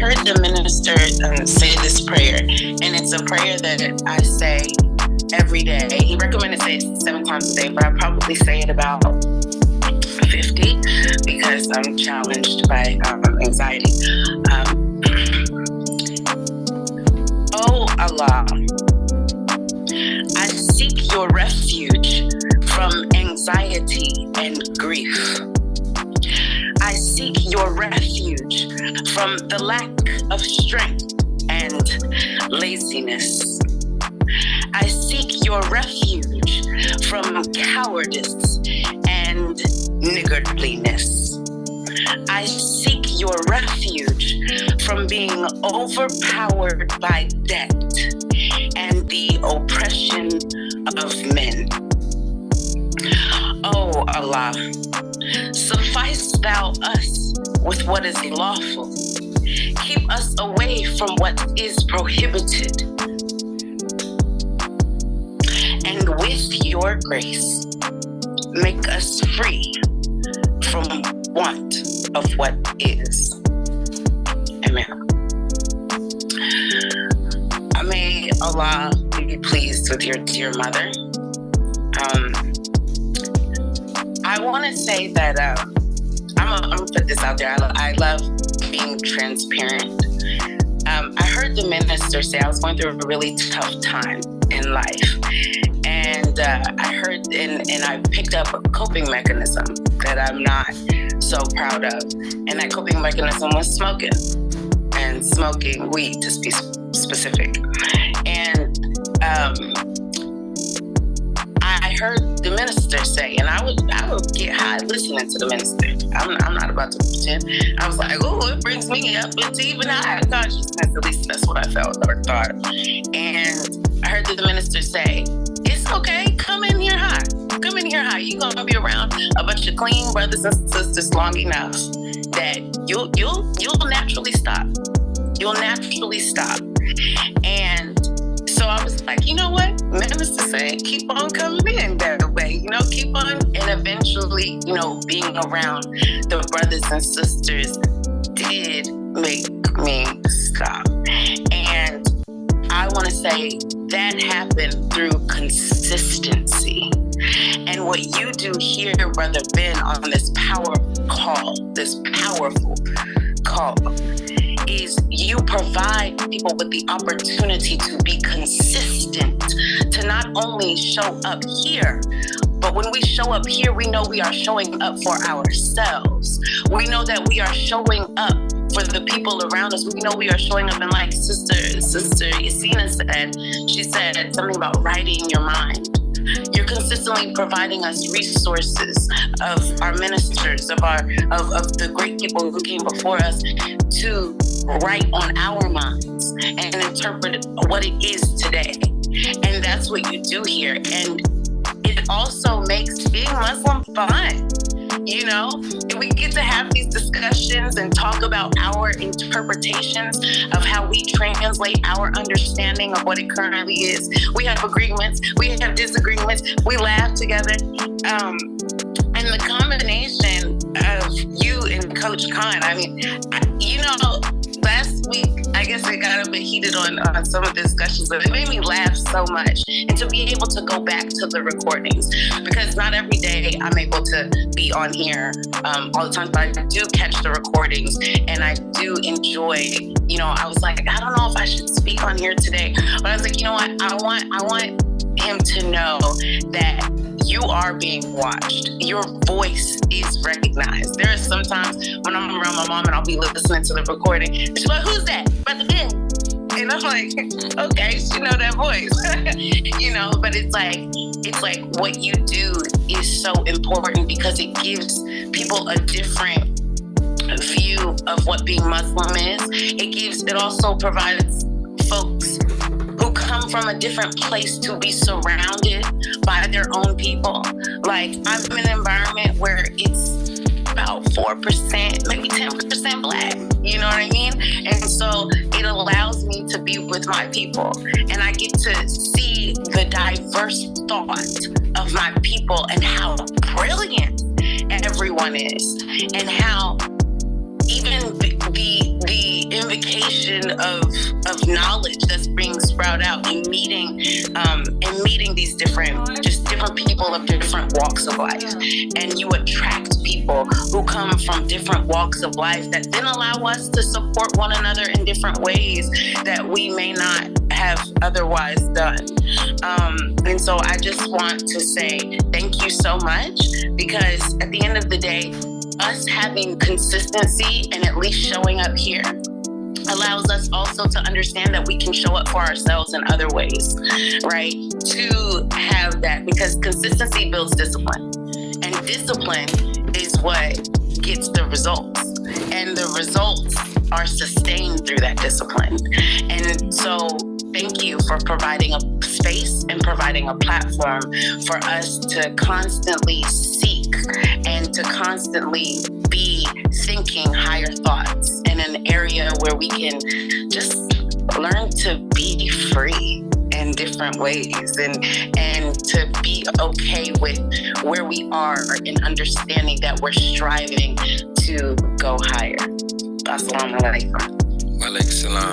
heard the minister say this prayer, and it's a prayer that I say every day. He recommended say it 7 times a day, but I probably say it about 50 because I'm challenged by anxiety. Oh Allah, I seek your refuge from anxiety and grief. I seek your refuge from the lack of strength and laziness. I seek your refuge from cowardice and niggardliness. I seek your refuge from being overpowered by debt and the oppression of men. Oh Allah, suffice thou us with what is lawful. Keep us away from what is prohibited. And with your grace, make us free from want of what is. Amen. May Allah be pleased with your dear mother. I want to say that I'm gonna put this out there. I love being transparent. I heard the minister say I was going through a really tough time in life, and I heard and I picked up a coping mechanism that I'm not so proud of, and that coping mechanism was smoking weed, to be specific. And I heard the minister say, and I would get high listening to the minister. I'm not about to pretend. I was like, oh, it brings me up into even higher consciousness. At least that's what I felt or thought. And I heard the minister say, it's okay, come in here high. Come in here high. You're gonna be around a bunch of clean brothers and sisters long enough that you'll naturally stop. You'll naturally stop. And so I was like, you know what? Minister said, keep on coming in that way, keep on. And eventually, being around the brothers and sisters did make me stop. And I want to say that happened through consistency. And what you do here, Brother Ben, on this powerful call, is you provide people with the opportunity to be consistent, to not only show up here, but when we show up here, we know we are showing up for ourselves. We know that we are showing up for the people around us. We know we are showing up, and like Sister Yasina said, she said something about writing your mind. You're consistently providing us resources of our ministers, of the great people who came before us to write on our minds and interpret what it is today. And that's what you do here. And it also makes being Muslim fun. We get to have these discussions and talk about our interpretations of how we translate our understanding of what it currently is. We have agreements, we have disagreements, we laugh together. And the combination of you and Coach Khan, last week, I guess I got a bit heated on some of the discussions, but it made me laugh so much. And to be able to go back to the recordings, because not every day I'm able to be on here all the time, but I do catch the recordings and I do enjoy, I was like, I don't know if I should speak on here today, but I was like, you know what? I want him to know that you are being watched. Your voice is recognized. There are some times when I'm around my mom and I'll be listening to the recording. She's like, who's that? Brother Ben. And I'm like, okay, she know that voice. But it's like what you do is so important because it gives people a different view of what being Muslim is. It also provides folks who come from a different place to be surrounded by their own people. Like, I'm in an environment where it's about 4%, maybe 10% Black. You know what I mean? And so it allows me to be with my people. And I get to see the diverse thought of my people and how brilliant everyone is. And how even the invocation of knowledge that's being sprouted out, and meeting these different people of different walks of life. And you attract people who come from different walks of life that then allow us to support one another in different ways that we may not have otherwise done. And so I just want to say thank you so much, because at the end of the day, us having consistency and at least showing up here allows us also to understand that we can show up for ourselves in other ways, right? To have that, because consistency builds discipline, and discipline is what gets the results, and the results are sustained through that discipline. And so thank you for providing a space and providing a platform for us to constantly seek and to constantly be thinking higher thoughts in an area where we can just learn to be free in different ways, and to be okay with where we are, and understanding that we're striving to go higher. Assalamu alaikum. Wa alaikum salam.